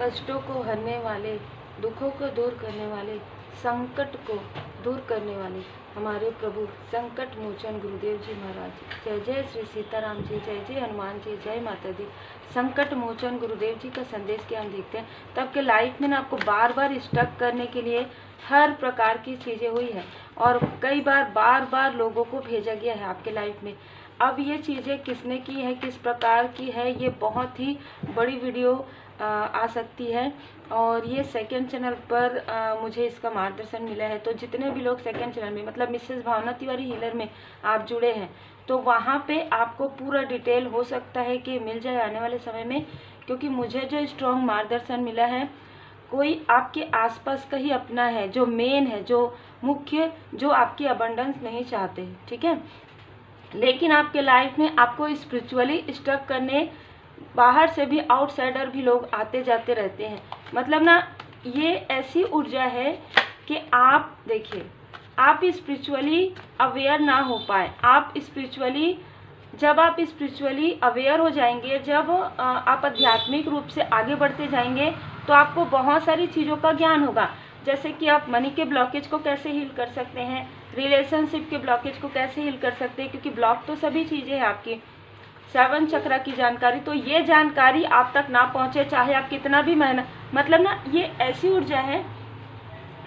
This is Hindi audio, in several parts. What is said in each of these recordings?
कष्टों को हरने वाले, दुखों को दूर करने वाले, संकट को दूर करने वाले हमारे प्रभु संकट मोचन गुरुदेव जी महाराज। जय जय श्री सीताराम जी, जय जय हनुमान जी, जय माता दी। संकट मोचन गुरुदेव जी का संदेश क्या हम देखते हैं। तो आपके लाइफ में ना आपको बार बार स्टक करने के लिए हर प्रकार की चीज़ें हुई है और कई बार लोगों को भेजा गया है आपके लाइफ में। अब ये चीज़ें किसने की है, किस प्रकार की है, ये बहुत ही बड़ी वीडियो आ सकती है और ये सेकंड चैनल पर मुझे इसका मार्गदर्शन मिला है। तो जितने भी लोग सेकंड चैनल में मतलब मिसेस भावना तिवारी हीलर में आप जुड़े हैं तो वहाँ पे आपको पूरा डिटेल हो सकता है कि मिल जाए आने वाले समय में, क्योंकि मुझे जो स्ट्रॉन्ग मार्गदर्शन मिला है कोई आपके आसपास का ही अपना है जो मेन है, जो मुख्य, जो आपकी अबंडेंस नहीं चाहते, ठीक है। लेकिन आपके लाइफ में आपको स्पिरिचुअली स्टक करने बाहर से भी आउटसाइडर भी लोग आते जाते रहते हैं। मतलब ना ये ऐसी ऊर्जा है कि आप देखिए, आप स्पिरिचुअली अवेयर ना हो पाए। आप स्पिरिचुअली जब आप स्पिरिचुअली अवेयर हो जाएंगे, जब आप आध्यात्मिक रूप से आगे बढ़ते जाएंगे तो आपको बहुत सारी चीज़ों का ज्ञान होगा। जैसे कि आप मनी के ब्लॉकेज को कैसे हील कर सकते हैं, रिलेशनशिप के ब्लॉकेज को कैसे हील कर सकते हैं, क्योंकि ब्लॉक तो सभी चीज़ें हैं आपकी। 7 चक्रा की जानकारी, तो ये जानकारी आप तक ना पहुँचे चाहे आप कितना भी मेहनत, मतलब ना ये ऐसी ऊर्जा है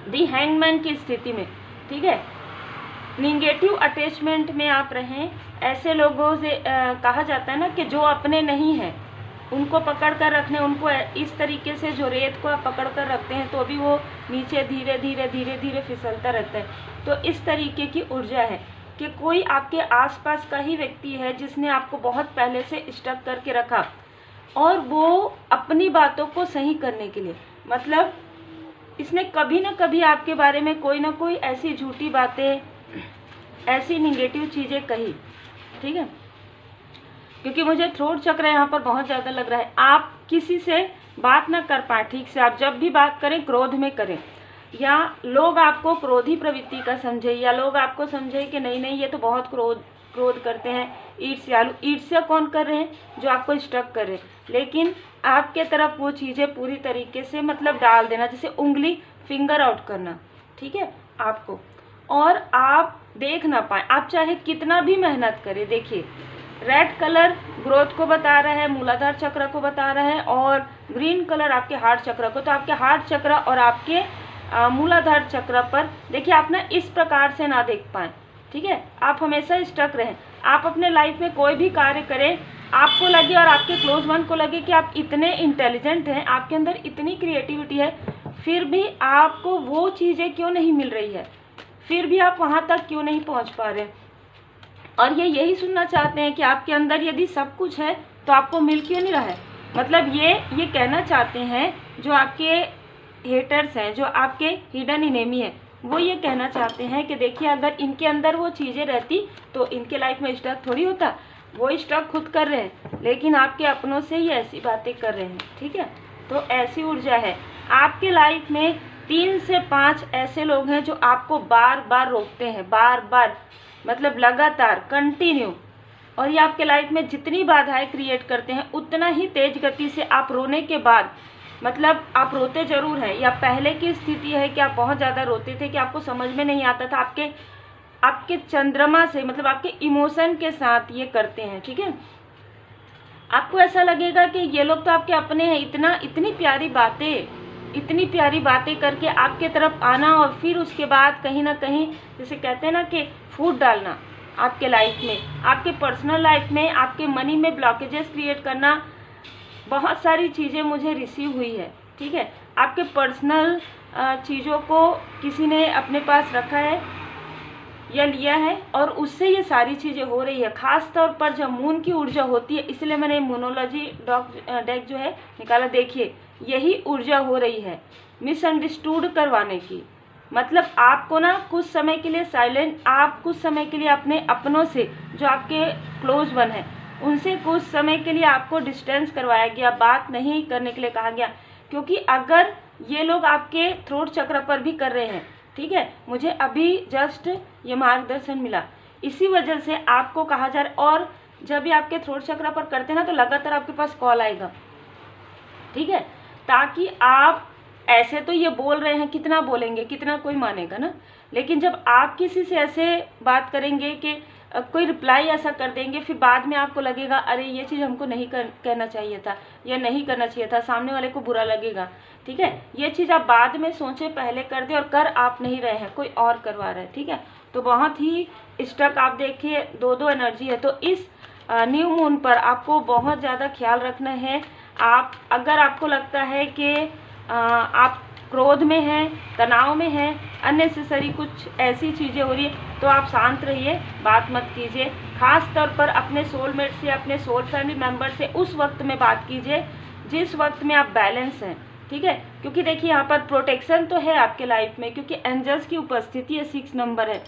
दी हैंगमैन की स्थिति में, ठीक है। निगेटिव अटैचमेंट में आप रहें, ऐसे लोगों से कहा जाता है ना कि जो अपने नहीं हैं उनको पकड़ कर रखने, उनको इस तरीके से जो रेत को आप पकड़ कर रखते हैं तो भी वो नीचे धीरे धीरे फिसलता रहता है। तो इस तरीके की ऊर्जा है कि कोई आपके आसपास का ही व्यक्ति है जिसने आपको बहुत पहले से स्टक करके रखा और वो अपनी बातों को सही करने के लिए, मतलब इसने कभी ना कभी आपके बारे में कोई ना कोई ऐसी झूठी बातें, ऐसी निगेटिव चीज़ें कही, ठीक है। क्योंकि मुझे थ्रोट चक्र यहाँ पर बहुत ज़्यादा लग रहा है। आप किसी से बात ना कर पाए ठीक से, आप जब भी बात करें क्रोध में करें, या लोग आपको क्रोधी प्रवृत्ति का समझे, या लोग आपको समझे कि नहीं ये तो बहुत क्रोध करते हैं, ईर्ष्यालु। ईर्ष्या कौन कर रहे हैं? जो आपको स्टक कर रहे हैं। लेकिन आपके तरफ वो चीज़ें पूरी तरीके से मतलब डाल देना, जैसे उंगली फिंगर आउट करना, ठीक है आपको, और आप देख ना पाए। आप चाहे कितना भी मेहनत करें, देखिए रेड कलर ग्रोथ को बता रहा है, मूलाधार चक्र को बता रहा है, और ग्रीन कलर आपके हार्ट चक्र को। तो आपके हार्ट चक्र और आपके मूलाधार चक्र पर देखिए आप ना इस प्रकार से ना देख पाएँ, ठीक है। आप हमेशा स्टक रहें। आप अपने लाइफ में कोई भी कार्य करें, आपको लगे और आपके क्लोज वन को लगे कि आप इतने इंटेलिजेंट हैं, आपके अंदर इतनी क्रिएटिविटी है, फिर भी आपको वो चीज़ें क्यों नहीं मिल रही है, फिर भी आप वहाँ तक क्यों नहीं पहुँच पा रहे। और ये यही सुनना चाहते हैं कि आपके अंदर यदि सब कुछ है तो आपको मिल क्यों नहीं रहा है। मतलब ये कहना चाहते हैं जो आपके हेटर्स हैं, जो आपके हिडन इनेमी है, वो ये कहना चाहते हैं कि देखिए अगर इनके अंदर वो चीज़ें रहती तो इनके लाइफ में स्टक थोड़ी होता। वो स्टक खुद कर रहे हैं, लेकिन आपके अपनों से ही ऐसी बातें कर रहे हैं, ठीक है। तो ऐसी ऊर्जा है आपके लाइफ में। 3 से 5 ऐसे लोग हैं जो आपको बार रोकते हैं, बार मतलब लगातार कंटिन्यू, और ये आपके लाइफ में जितनी बाधाएं क्रिएट करते हैं उतना ही तेज गति से आप रोने के बाद, मतलब आप रोते जरूर हैं, या पहले की स्थिति है कि आप बहुत ज़्यादा रोते थे कि आपको समझ में नहीं आता था, आपके चंद्रमा से मतलब आपके इमोशन के साथ ये करते हैं, ठीक है। आपको ऐसा लगेगा कि ये लोग तो आपके अपने हैं, इतनी प्यारी बातें करके आपके तरफ आना, और फिर उसके बाद कहीं ना कहीं जैसे कहते हैं ना कि फूट डालना आपके लाइफ में, आपके पर्सनल लाइफ में, आपके मनी में ब्लॉकेजेस क्रिएट करना। बहुत सारी चीज़ें मुझे रिसीव हुई है, ठीक है। आपके पर्सनल चीज़ों को किसी ने अपने पास रखा है या लिया है और उससे ये सारी चीज़ें हो रही है। ख़ास तौर पर जब मून की ऊर्जा होती है, इसलिए मैंने मूनोलॉजी डेक जो है निकाला। देखिए यही ऊर्जा हो रही है मिसअंडरस्टूड करवाने की। मतलब आपको ना कुछ समय के लिए साइलेंट, आप कुछ समय के लिए अपने अपनों से जो आपके क्लोज वन है उनसे कुछ समय के लिए आपको डिस्टेंस करवाया गया, बात नहीं करने के लिए कहा गया। क्योंकि अगर ये लोग आपके थ्रोट चक्र पर भी कर रहे हैं, ठीक है, मुझे अभी जस्ट ये मार्गदर्शन मिला, इसी वजह से आपको कहा जा रहा है। और जब भी आपके थ्रोट चक्र पर करते हैं ना तो लगातार आपके पास कॉल आएगा, ठीक है। ताकि आप ऐसे तो ये बोल रहे हैं, कितना बोलेंगे, कितना कोई मानेगा ना, लेकिन जब आप किसी से ऐसे बात करेंगे कि कोई रिप्लाई ऐसा कर देंगे, फिर बाद में आपको लगेगा अरे ये चीज़ हमको नहीं कहना चाहिए था या नहीं करना चाहिए था, सामने वाले को बुरा लगेगा। ठीक है, ये चीज़ आप बाद में सोचें, पहले कर दे, और कर आप नहीं रहे हैं, कोई और करवा रहा है। ठीक है, तो बहुत ही स्टक आप देखिए, दो एनर्जी है। तो इस न्यू मून पर आपको बहुत ज़्यादा ख्याल रखना है। आप अगर आपको लगता है कि आप क्रोध में हैं, तनाव में हैं, अननेसेसरी कुछ ऐसी चीज़ें हो रही है, तो आप शांत रहिए, बात मत कीजिए। खास तौर पर अपने सोलमेट से, अपने सोल फैमिली मेम्बर से उस वक्त में बात कीजिए जिस वक्त में आप बैलेंस हैं। ठीक है, क्योंकि देखिए यहाँ पर प्रोटेक्शन तो है आपके लाइफ में, क्योंकि एंजल्स की उपस्थिति है, 6 नंबर है।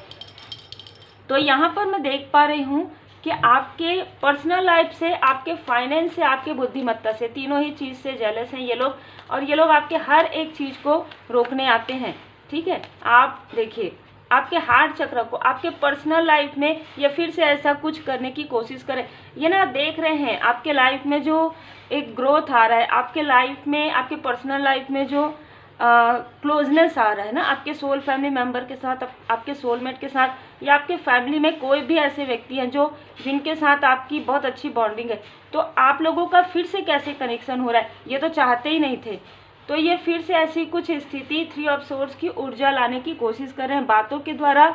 तो यहाँ पर मैं देख पा रही हूँ कि आपके पर्सनल लाइफ से, आपके फाइनेंस से, आपके बुद्धिमत्ता से, तीनों ही चीज़ से जेलस हैं ये लोग, और ये लोग आपके हर एक चीज़ को रोकने आते हैं। ठीक है, आप देखिए आपके हार्ट चक्र को, आपके पर्सनल लाइफ में ये फिर से ऐसा कुछ करने की कोशिश करें। ये ना देख रहे हैं आपके लाइफ में जो एक ग्रोथ आ रहा है, आपके लाइफ में, आपके पर्सनल लाइफ में जो क्लोजनेस आ रहा है ना आपके सोल फैमिली मेम्बर के साथ, आपके सोलमेट के साथ, या आपके फैमिली में कोई भी ऐसे व्यक्ति हैं जो जिनके साथ आपकी बहुत अच्छी बॉन्डिंग है, तो आप लोगों का फिर से कैसे कनेक्शन हो रहा है, ये तो चाहते ही नहीं थे, तो ये फिर से ऐसी कुछ स्थिति 3 ऑफ सोर्स की ऊर्जा लाने की कोशिश कर रहे हैं बातों के द्वारा।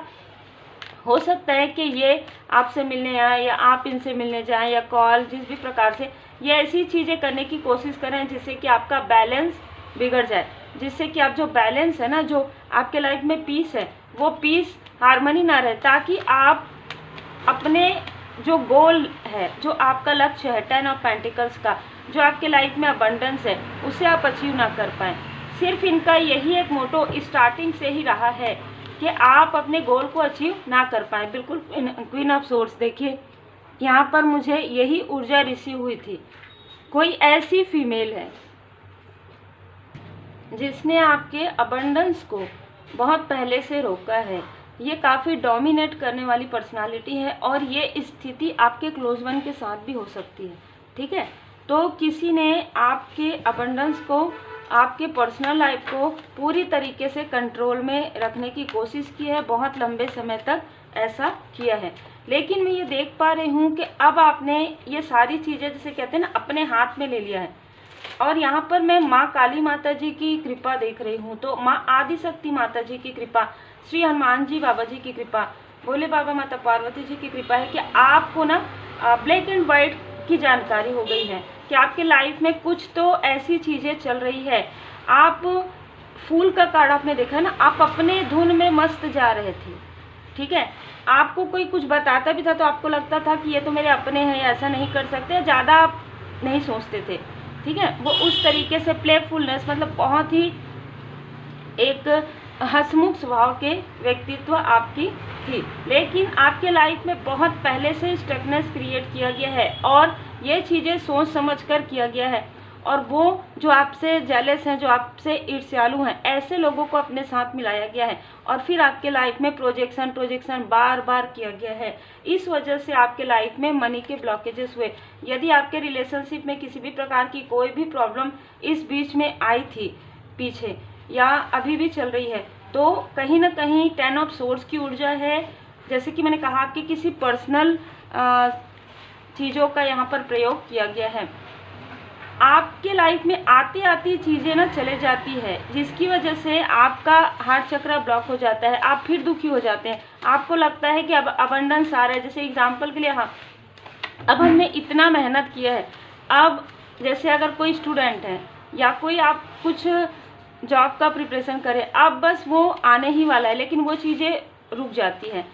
हो सकता है कि ये आपसे मिलने आए या आप इनसे मिलने जाएं, या कॉल, जिस भी प्रकार से ये ऐसी चीज़ें करने की कोशिश करें जिससे कि आपका बैलेंस बिगड़ जाए, जिससे कि आप जो बैलेंस है ना, जो आपके लाइफ में पीस है, वो पीस हार्मनी ना रहे, ताकि आप अपने जो गोल है, जो आपका लक्ष्य है 10 ऑफ पेंटिकल्स का, जो आपके लाइफ में अबंडेंस है, उसे आप अचीव ना कर पाएँ। सिर्फ इनका यही एक मोटो स्टार्टिंग से ही रहा है कि आप अपने गोल को अचीव ना कर पाएँ। बिल्कुल क्वीन ऑफ सोर्स, देखिए यहाँ पर मुझे यही ऊर्जा रिसीव हुई थी। कोई ऐसी फीमेल है जिसने आपके अबंडेंस को बहुत पहले से रोका है। ये काफ़ी डोमिनेट करने वाली पर्सनालिटी है, और ये स्थिति आपके क्लोज वन के साथ भी हो सकती है। ठीक है, तो किसी ने आपके अबंडेंस को, आपके पर्सनल लाइफ को पूरी तरीके से कंट्रोल में रखने की कोशिश की है, बहुत लंबे समय तक ऐसा किया है। लेकिन मैं ये देख पा रही हूँ कि अब आपने ये सारी चीज़ें, जैसे कहते हैं ना, अपने हाथ में ले लिया है। और यहाँ पर मैं माँ काली माता जी की कृपा देख रही हूँ, तो माँ आदिशक्ति माता जी की कृपा, श्री हनुमान जी बाबा जी की कृपा, भोले बाबा माता पार्वती जी की कृपा है कि आपको ना ब्लैक एंड वाइट की जानकारी हो गई है कि आपके लाइफ में कुछ तो ऐसी चीज़ें चल रही है। आप फूल का कार्ड आपने देखा है ना, आप अपने धुन में मस्त जा रहे थे। ठीक है, आपको कोई कुछ बताता भी था तो आपको लगता था कि ये तो मेरे अपने हैं, ऐसा नहीं कर सकते, ज़्यादा आप नहीं सोचते थे। ठीक है, वो उस तरीके से प्लेफुलनेस, मतलब बहुत ही एक हंसमुख स्वभाव के व्यक्तित्व आपकी थी। लेकिन आपके लाइफ में बहुत पहले से स्टकनेस क्रिएट किया गया है, और ये चीज़ें सोच समझ कर किया गया है। और वो जो आपसे जेलस हैं, जो आपसे ईर्ष्यालु हैं, ऐसे लोगों को अपने साथ मिलाया गया है, और फिर आपके लाइफ में प्रोजेक्शन बार बार किया गया है। इस वजह से आपके लाइफ में मनी के ब्लॉकेजेस हुए। यदि आपके रिलेशनशिप में किसी भी प्रकार की कोई भी प्रॉब्लम इस बीच में आई थी पीछे, या अभी भी चल रही है, तो कहीं ना कहीं 10 ऑफ सोर्स की ऊर्जा है। जैसे कि मैंने कहा, आपकी किसी पर्सनल चीज़ों का यहाँ पर प्रयोग किया गया है। आपके लाइफ में आती आती चीज़ें ना चले जाती है, जिसकी वजह से आपका हार्ट चक्र ब्लॉक हो जाता है, आप फिर दुखी हो जाते हैं। आपको लगता है कि अब अबंडेंस आ रहा है। जैसे एग्जांपल के लिए, हाँ, अब हमने इतना मेहनत किया है, अब जैसे अगर कोई स्टूडेंट है या कोई आप कुछ जॉब का प्रिपरेशन करें, अब बस वो आने ही वाला है, लेकिन वो चीज़ें रुक जाती हैं।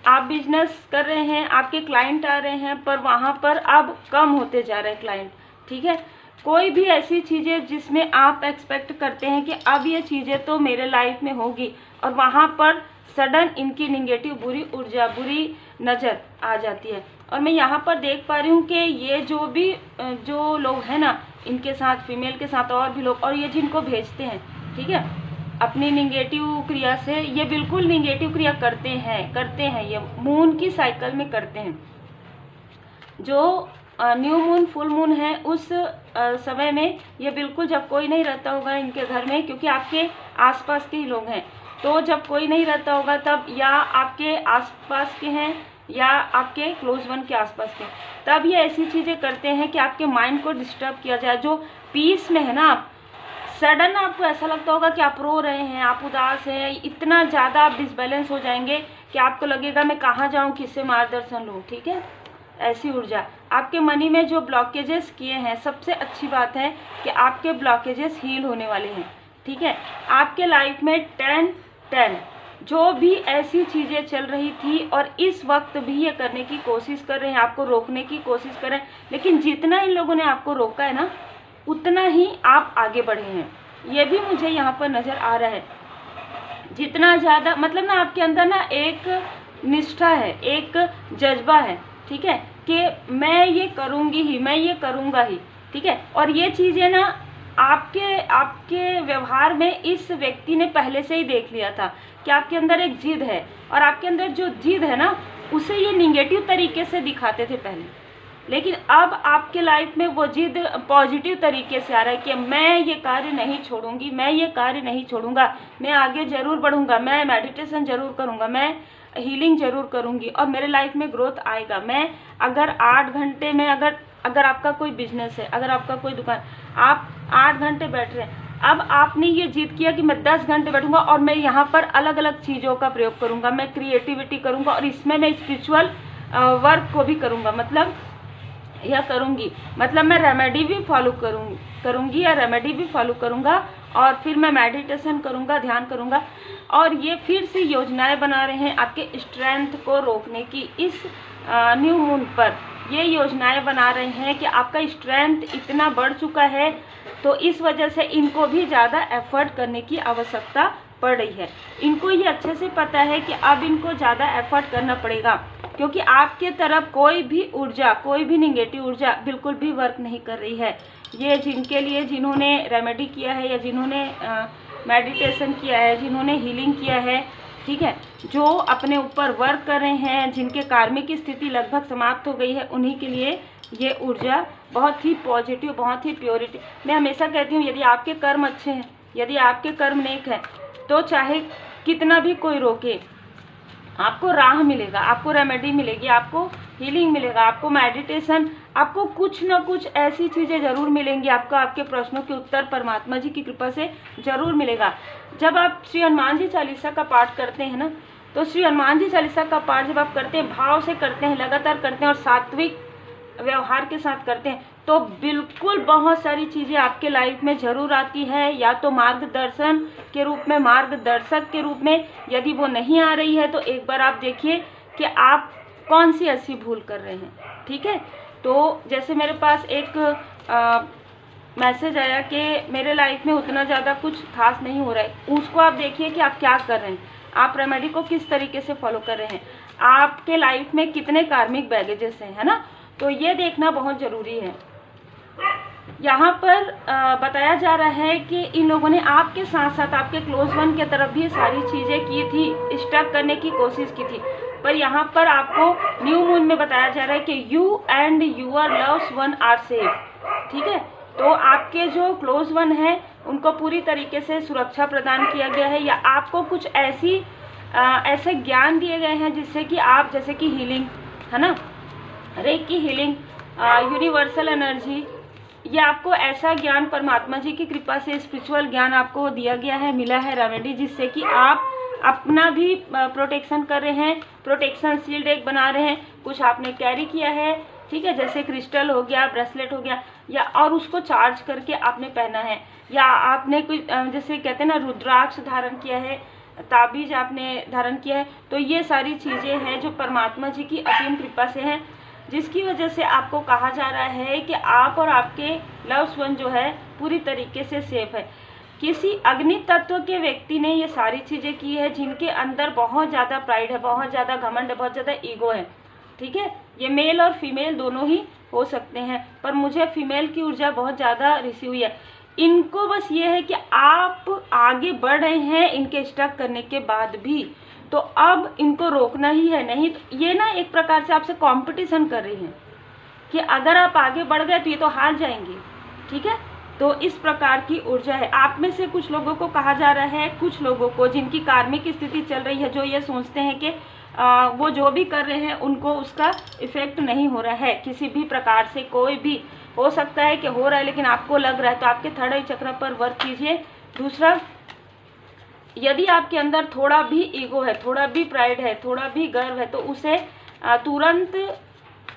आप बिजनेस कर रहे हैं, आपके क्लाइंट आ रहे हैं, पर वहाँ पर अब कम होते जा रहे हैं क्लाइंट। ठीक है, कोई भी ऐसी चीज़ें जिसमें आप एक्सपेक्ट करते हैं कि अब ये चीज़ें तो मेरे लाइफ में होगी, और वहाँ पर सडन इनकी निगेटिव बुरी ऊर्जा, बुरी नज़र आ जाती है। और मैं यहाँ पर देख पा रही हूँ कि ये जो लोग हैं ना, इनके साथ, फीमेल के साथ और भी लोग, और ये जिनको भेजते हैं, ठीक है, अपनी निगेटिव क्रिया से, ये बिल्कुल निगेटिव क्रिया करते हैं, ये मून की साइकिल में करते हैं। जो न्यू मून फुल मून है उस समय में ये बिल्कुल, जब कोई नहीं रहता होगा इनके घर में, क्योंकि आपके आसपास के ही लोग हैं, तो जब कोई नहीं रहता होगा तब, या आपके आसपास के हैं या आपके क्लोज वन के आसपास के, तब ये ऐसी चीज़ें करते हैं कि आपके माइंड को डिस्टर्ब किया जाए। जो पीस में है ना, आप सडन आपको ऐसा लगता होगा कि आप रो रहे हैं, आप उदास हैं, इतना ज़्यादा आप डिसबैलेंस हो जाएंगे कि आपको लगेगा मैं कहाँ जाऊँ, किससे मार्गदर्शन लूँ। ठीक है, ऐसी ऊर्जा। आपके मनी में जो ब्लॉकेजेस किए हैं, सबसे अच्छी बात है कि आपके ब्लॉकेजेस हील होने वाले हैं। ठीक है, आपके लाइफ में 10-10 जो भी ऐसी चीज़ें चल रही थी और इस वक्त भी ये करने की कोशिश कर रहे हैं, आपको रोकने की कोशिश कर रहे हैं, लेकिन जितना इन लोगों ने आपको रोका है ना, उतना ही आप आगे बढ़े हैं। ये भी मुझे यहाँ पर नज़र आ रहा है। जितना ज़्यादा मतलब ना आपके अंदर ना एक निष्ठा है, एक जज्बा है, ठीक है, कि मैं ये करूँगी ही, मैं ये करूँगा ही। ठीक है, और ये चीज़ें ना आपके व्यवहार में इस व्यक्ति ने पहले से ही देख लिया था कि आपके अंदर एक जिद है, और आपके अंदर जो जिद है ना, उसे ये निगेटिव तरीके से दिखाते थे पहले, लेकिन अब आपके लाइफ में वो जिद पॉजिटिव तरीके से आ रहा है कि मैं ये कार्य नहीं छोड़ूंगी, मैं ये कार्य नहीं छोड़ूंगा, मैं आगे ज़रूर बढ़ूंगा, मैं मेडिटेशन ज़रूर करूंगा, मैं हीलिंग ज़रूर करूंगी और मेरे लाइफ में ग्रोथ आएगा। मैं अगर 8 घंटे में अगर आपका कोई बिजनेस है, अगर आपका कोई दुकान, आप 8 घंटे बैठ रहे हैं, अब आपने ये जिद किया कि मैं 10 घंटे बैठूंगा और मैं यहाँ पर अलग अलग चीज़ों का प्रयोग करूँगा, मैं क्रिएटिविटी करूँगा और इसमें मैं स्पिरिचुअल वर्क को भी करूँगा, मतलब यह करूँगी, मतलब मैं रेमेडी भी फॉलो करूँगी या रेमेडी भी फॉलो करूँगा, और फिर मैं मेडिटेशन करूँगा, ध्यान करूँगा। और ये फिर से योजनाएं बना रहे हैं आपके स्ट्रेंथ को रोकने की। इस न्यू मून पर ये योजनाएं बना रहे हैं कि आपका स्ट्रेंथ इतना बढ़ चुका है, तो इस वजह से इनको भी ज़्यादा एफर्ट करने की आवश्यकता पड़ रही है। इनको ये अच्छे से पता है कि अब इनको ज़्यादा एफर्ट करना पड़ेगा, क्योंकि आपके तरफ कोई भी ऊर्जा, कोई भी निगेटिव ऊर्जा बिल्कुल भी वर्क नहीं कर रही है। ये जिनके लिए, जिन्होंने रेमेडी किया है या जिन्होंने मेडिटेशन किया है, जिन्होंने हीलिंग किया है, ठीक है, जो अपने ऊपर वर्क कर रहे हैं, जिनके कार्मिक स्थिति लगभग समाप्त हो गई है, उन्हीं के लिए ये ऊर्जा बहुत ही पॉजिटिव, बहुत ही प्योरिटी। मैं हमेशा कहती हूँ, यदि आपके कर्म अच्छे हैं, यदि आपके कर्म नेक हैं, तो चाहे कितना भी कोई रोके, आपको राह मिलेगा, आपको रेमेडी मिलेगी, आपको हीलिंग मिलेगा, आपको मेडिटेशन, आपको कुछ ना कुछ ऐसी चीज़ें ज़रूर मिलेंगी, आपको आपके प्रश्नों के उत्तर परमात्मा जी की कृपा से ज़रूर मिलेगा। जब आप श्री हनुमान जी चालीसा का पाठ करते हैं ना, तो श्री हनुमान जी चालीसा का पाठ जब आप करते हैं, भाव से करते हैं, लगातार करते हैं और सात्विक व्यवहार के साथ करते हैं, तो बिल्कुल बहुत सारी चीज़ें आपके लाइफ में ज़रूर आती है, या तो मार्गदर्शन के रूप में, मार्गदर्शक के रूप में। यदि वो नहीं आ रही है तो एक बार आप देखिए कि आप कौन सी ऐसी भूल कर रहे हैं। ठीक है, तो जैसे मेरे पास एक मैसेज आया कि मेरे लाइफ में उतना ज़्यादा कुछ खास नहीं हो रहा है, उसको आप देखिए कि आप क्या कर रहे हैं, आप रेमेडी को किस तरीके से फॉलो कर रहे हैं, आपके लाइफ में कितने कार्मिक बैगेजेस हैं, है ना, तो ये देखना बहुत ज़रूरी है। यहाँ पर बताया जा रहा है कि इन लोगों ने आपके साथ साथ आपके क्लोज वन के तरफ भी सारी चीज़ें की थी, स्टक करने की कोशिश की थी, पर यहाँ पर आपको न्यू मून में बताया जा रहा है कि you and your loves one are safe. ठीक है, तो आपके जो क्लोज वन है उनको पूरी तरीके से सुरक्षा प्रदान किया गया है, या आपको कुछ ऐसे ज्ञान दिए गए हैं जिससे कि आप, जैसे कि हीलिंग है ना, रेकी हीलिंग, यूनिवर्सल एनर्जी, ये आपको ऐसा ज्ञान परमात्मा जी की कृपा से स्पिरिचुअल ज्ञान आपको दिया गया है, मिला है रेमेडी, जिससे कि आप अपना भी प्रोटेक्शन कर रहे हैं, प्रोटेक्शन शील्ड एक बना रहे हैं, कुछ आपने कैरी किया है, ठीक है, जैसे क्रिस्टल हो गया, ब्रेसलेट हो गया, या और उसको चार्ज करके आपने पहना है, या आपने कोई जैसे कहते हैं ना रुद्राक्ष धारण किया है, ताबीज आपने धारण किया है, तो ये सारी चीज़ें हैं जो परमात्मा जी की असीम कृपा से हैं, जिसकी वजह से आपको कहा जा रहा है कि आप और आपके लव्स वन जो है पूरी तरीके से सेफ है। किसी अग्नि तत्व के व्यक्ति ने ये सारी चीज़ें की है, जिनके अंदर बहुत ज़्यादा प्राइड है, बहुत ज़्यादा घमंड है, बहुत ज़्यादा ईगो है। ठीक है, ये मेल और फीमेल दोनों ही हो सकते हैं, पर मुझे फीमेल की ऊर्जा बहुत ज़्यादा रिसीव हुई है। इनको बस ये है कि आप आगे बढ़ रहे हैं इनके स्टक करने के बाद भी, तो अब इनको रोकना ही है, नहीं तो ये ना एक प्रकार से आपसे कंपटीशन कर रही हैं कि अगर आप आगे बढ़ गए तो ये तो हार जाएंगे, ठीक है। तो इस प्रकार की ऊर्जा है। आप में से कुछ लोगों को कहा जा रहा है, कुछ लोगों को जिनकी कार्मिक स्थिति चल रही है, जो ये सोचते हैं कि वो जो भी कर रहे हैं उनको उसका इफेक्ट नहीं हो रहा है किसी भी प्रकार से। कोई भी हो सकता है कि हो रहा है लेकिन आपको लग रहा है, तो आपके थर्ड आई चक्र पर वर्क कीजिए। दूसरा, यदि आपके अंदर थोड़ा भी ईगो है, थोड़ा भी प्राइड है, थोड़ा भी गर्व है, तो उसे तुरंत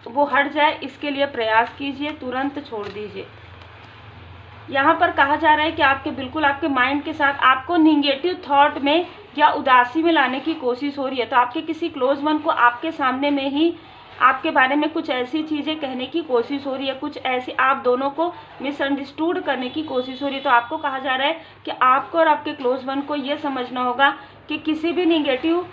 वो हट जाए, इसके लिए प्रयास कीजिए, तुरंत छोड़ दीजिए। यहाँ पर कहा जा रहा है कि आपके बिल्कुल आपके माइंड के साथ आपको निगेटिव थॉट में या उदासी में लाने की कोशिश हो रही है। तो आपके किसी क्लोज वन को आपके सामने में ही आपके बारे में कुछ ऐसी चीज़ें कहने की कोशिश हो रही है, कुछ ऐसी आप दोनों को मिसअंडरस्टूड करने की कोशिश हो रही है। तो आपको कहा जा रहा है कि आपको और आपके क्लोज वन को ये समझना होगा कि किसी भी निगेटिव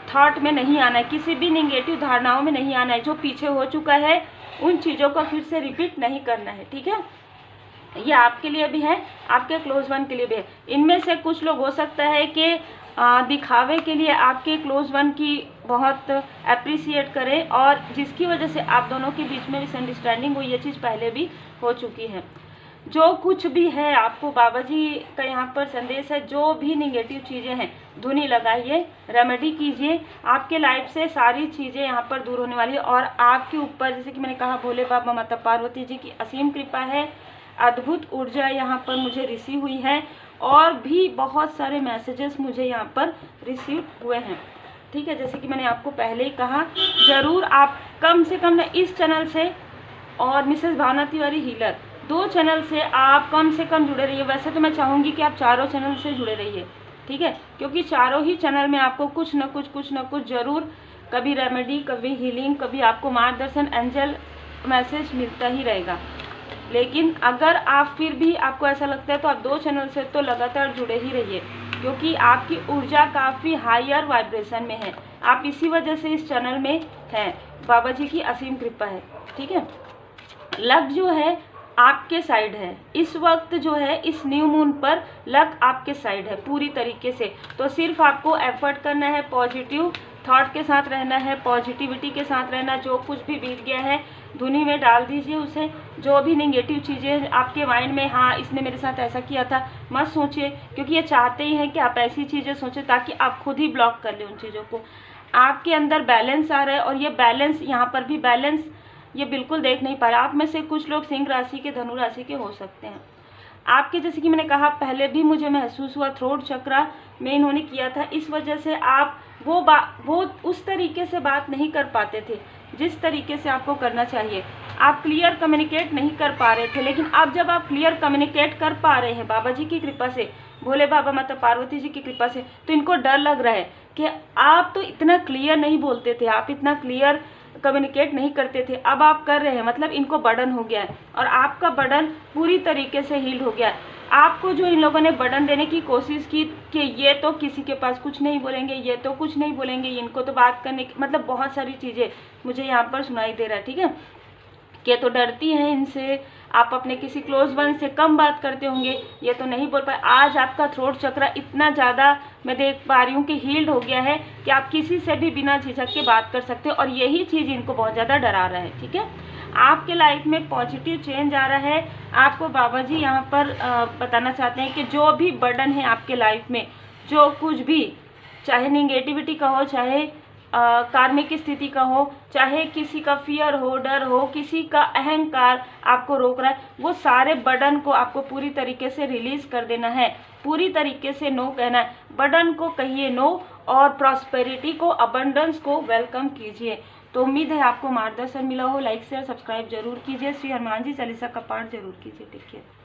थॉट में नहीं आना है, किसी भी निगेटिव धारणाओं में नहीं आना है। जो पीछे हो चुका है उन चीज़ों को फिर से रिपीट नहीं करना है, ठीक है। ये आपके लिए भी है, आपके क्लोज वन के लिए भी है। इनमें से कुछ लोग हो सकता है कि दिखावे के लिए आपके क्लोज वन की बहुत अप्रिसिएट करें, और जिसकी वजह से आप दोनों के बीच में मिसअंडरस्टैंडिंग हुई। ये चीज़ पहले भी हो चुकी है। जो कुछ भी है, आपको बाबा जी का यहाँ पर संदेश है, जो भी निगेटिव चीज़ें हैं धुनी लगाइए, रेमेडी कीजिए, आपके लाइफ से सारी चीज़ें यहाँ पर दूर होने वाली है। और आपके ऊपर, जैसे कि मैंने कहा, भोले बाबा माता पार्वती जी की असीम कृपा है, अद्भुत ऊर्जा यहाँ पर मुझे रिसीव हुई है, और भी बहुत सारे मैसेजेस मुझे यहाँ पर रिसीव हुए हैं, ठीक है। जैसे कि मैंने आपको पहले ही कहा, ज़रूर आप कम से कम इस चैनल से और मिसेस भावना तिवारी हीलर, 2 चैनल से आप कम से कम जुड़े रहिए। वैसे तो मैं चाहूँगी कि आप चारों चैनल से जुड़े रहिए, ठीक है, क्योंकि चारों ही चैनल में आपको कुछ न कुछ ज़रूर, कभी रेमेडी, कभी हीलिंग, कभी आपको मार्गदर्शन, एंजल मैसेज मिलता ही रहेगा। लेकिन अगर आप फिर भी आपको ऐसा लगता है तो आप 2 चैनल से तो लगातार जुड़े ही रहिए, क्योंकि आपकी ऊर्जा काफ़ी हायर वाइब्रेशन में है। आप इसी वजह से इस चैनल में हैं, बाबा जी की असीम कृपा है, ठीक है। लक जो है आपके साइड है इस वक्त, जो है इस न्यू मून पर लक आपके साइड है पूरी तरीके से। तो सिर्फ आपको एफर्ट करना है, पॉजिटिव थॉट के साथ रहना है, पॉजिटिविटी के साथ रहना। जो कुछ भी बीत गया है धुनी में डाल दीजिए उसे। जो भी नेगेटिव चीज़ें आपके माइंड में, हाँ इसने मेरे साथ ऐसा किया था, मत सोचिए, क्योंकि ये चाहते ही हैं कि आप ऐसी चीज़ें सोचें ताकि आप खुद ही ब्लॉक कर लें उन चीज़ों को। आपके अंदर बैलेंस आ रहा है, और ये बैलेंस, यहाँ पर भी बैलेंस ये बिल्कुल देख नहीं पा रहा। आप में से कुछ लोग सिंह राशि के, धनु राशि के हो सकते हैं। आपके, जैसे कि मैंने कहा पहले भी, मुझे महसूस हुआ थ्रोट चक्रा में इन्होंने किया था, इस वजह से आप वो उस तरीके से बात नहीं कर पाते थे जिस तरीके से आपको करना चाहिए। आप क्लियर कम्युनिकेट नहीं कर पा रहे थे, लेकिन अब जब आप क्लियर कम्युनिकेट कर पा रहे हैं बाबा जी की कृपा से, भोले बाबा माता पार्वती जी की कृपा से, तो इनको डर लग रहा है कि आप तो इतना क्लियर नहीं बोलते थे, आप इतना क्लियर कम्युनिकेट नहीं करते थे, अब आप कर रहे हैं, मतलब इनको बर्डन हो गया है, और आपका बर्डन पूरी तरीके से हील हो गया है। आपको जो इन लोगों ने बर्डन देने की कोशिश की कि ये तो किसी के पास कुछ नहीं बोलेंगे, ये तो कुछ नहीं बोलेंगे, इनको तो बात करने की, मतलब बहुत सारी चीज़ें मुझे यहाँ पर सुनाई दे रहा है, ठीक है, कि तो डरती हैं इनसे, आप अपने किसी क्लोज वन से कम बात करते होंगे, ये तो नहीं बोल पाए। आज आपका थ्रोट चक्र इतना ज़्यादा मैं देख पा रही हूँ कि हील्ड हो गया है कि आप किसी से भी बिना झिझक के बात कर सकते हो, और यही चीज़ इनको बहुत ज़्यादा डरा रहा है, ठीक है। आपके लाइफ में पॉजिटिव चेंज आ रहा है। आपको बाबा जी यहाँ पर बताना चाहते हैं कि जो भी बर्डन है आपके लाइफ में, जो कुछ भी, चाहे निगेटिविटी का हो, चाहे कार्मिक स्थिति का हो, चाहे किसी का फियर हो, डर हो, किसी का अहंकार आपको रोक रहा है, वो सारे बर्डन को आपको पूरी तरीके से रिलीज कर देना है, पूरी तरीके से नो कहना है। बर्डन को कहिए नो, और प्रॉस्पेरिटी को, अबंडेंस को वेलकम कीजिए। तो उम्मीद है आपको मार्गदर्शन मिला हो। लाइक शेयर सब्सक्राइब जरूर कीजिए। श्री हनुमान जी चालीसा का पाठ जरूर कीजिए। Take care.